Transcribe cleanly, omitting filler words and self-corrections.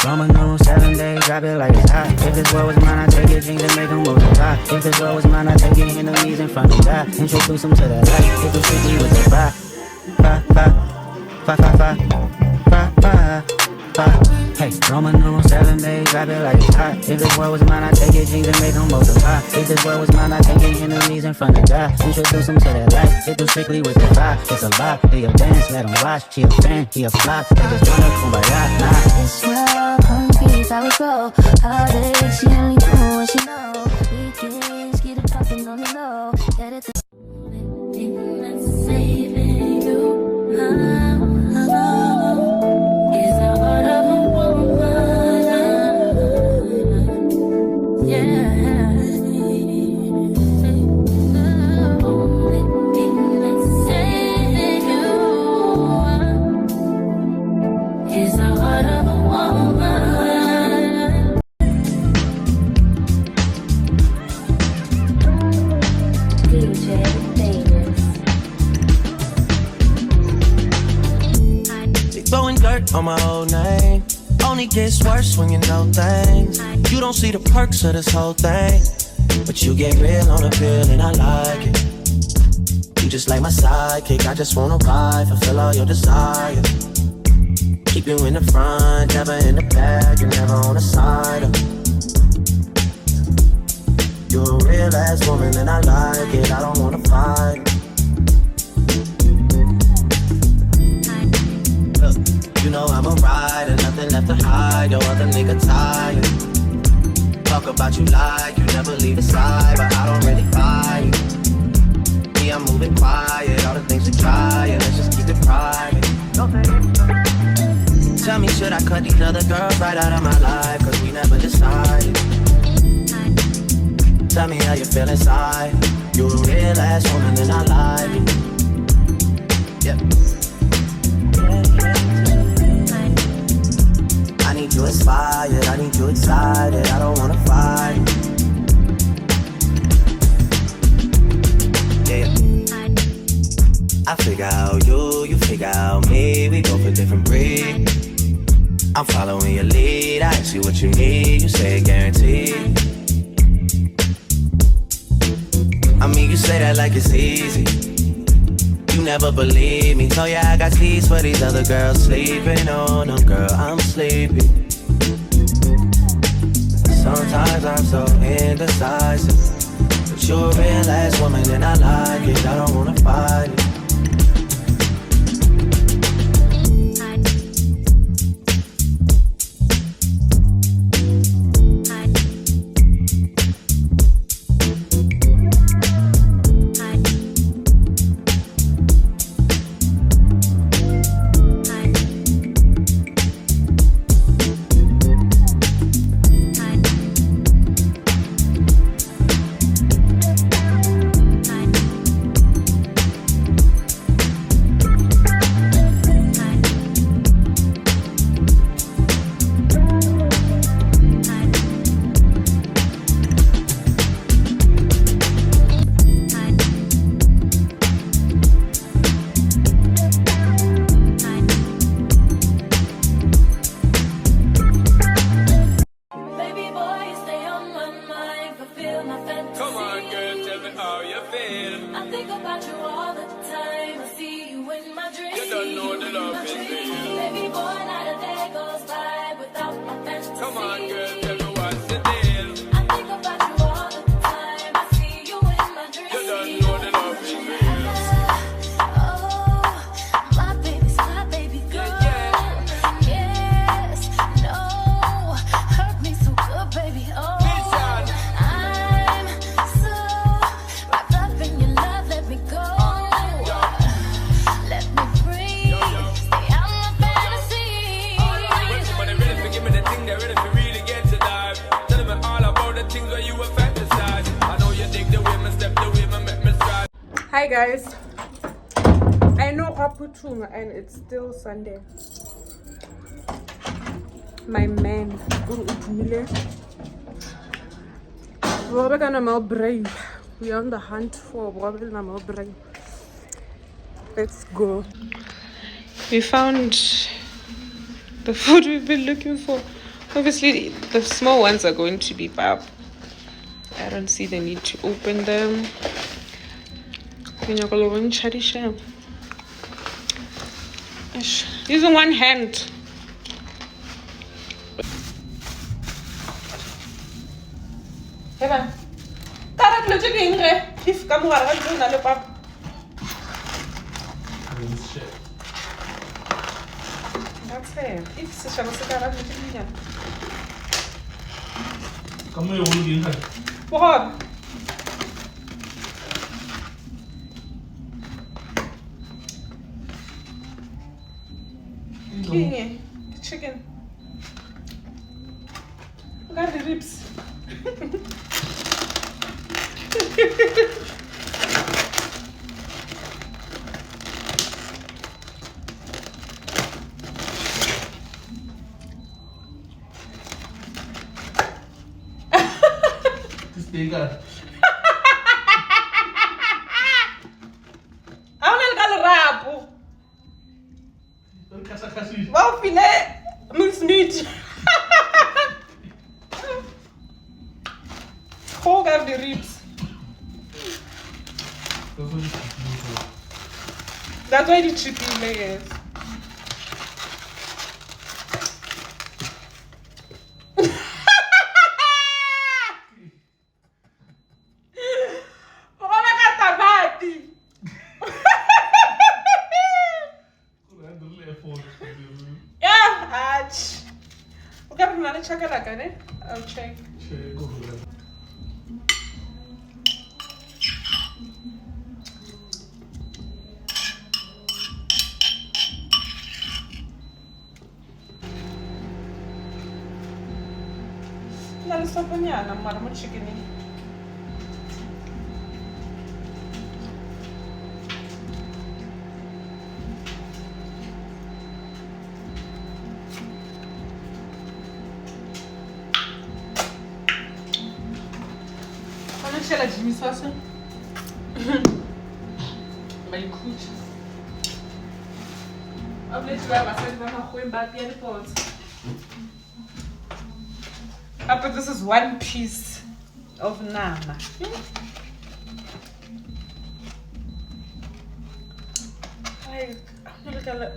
Roman numeral 7 days, drop it like it's hot. If this world was mine, I'd take your jeans and make them multiply. If this world was mine, I'd take your enemies in front of God. Introduce them to that life, hit them strictly with the fire. Hey, Roman numeral 7 days, drop it like it's hot. If this world was mine, I'd take your jeans and make them multiply. If this world was mine, I'd take your enemies in front of God. Introduce them to that life, hit them strictly with the vibe. It's a lie, do your dance, let them watch. She a fan, he a flop, they just wanna kumbaya, nah. This world, concrete, how it go. Heartache, she only do what she know. Weekends, get it poppin' on the low. Get it that's saving you. Is the heart of a woman. Yeah. On my old name, only gets worse when you know things. You don't see the perks of this whole thing, but you get real on the pill and I like it. You just like my sidekick, I just wanna ride, fulfill all your desires. Keep you in the front, never in the back, and never on the side. You're a real ass woman and I like it, I don't wanna fight. You know I'm a rider, nothing left to hide. Your other nigga tired. Talk about you like you never leave the side, but I don't really buy it. Me, I'm moving quiet. All the things we try, and let's just keep it private. Tell me, should I cut these other girls right out of my life? Cause we never decided. Tell me how you feel inside. You're a real ass woman and I like it. Yep. I need you inspired, I need you excited, I don't wanna fight. Yeah. I figure out you figure out me, we go for different breed. I'm following your lead, I ask you what you need, you say guaranteed. I mean, you say that like it's easy. You never believe me. Told ya I got keys for these other girls sleeping on them, girl, I'm sleepy. Sometimes I'm so indecisive, but you're a real ass woman and I like it, I don't wanna fight it. Hi guys, I know Raputunga and it's still Sunday. My man, we're gonna Melbrae. We're on the hunt for Melbrae. Let's go. We found the food we've been looking for. Obviously, the small ones are going to be bab. I don't see the need to open them. Using one hand. That's it. If se llama sekarang macam ni. Kamu yang ulu din kan? Pohon. Ini chicken. Look at the ribs. Tiga. Aonde ele cala rabo? Kasih. Vou filé mincemeat. Whole of the ribs. That's why the chicken layers. Check it out, né? I'll check. Dale só banhar, namora muito chiquininho. Ela de mim só assim. Bem curte. A mulher vai bastante, vai na rua e bate e pode. But this is one piece of nama. Like, I'm gonna look at it.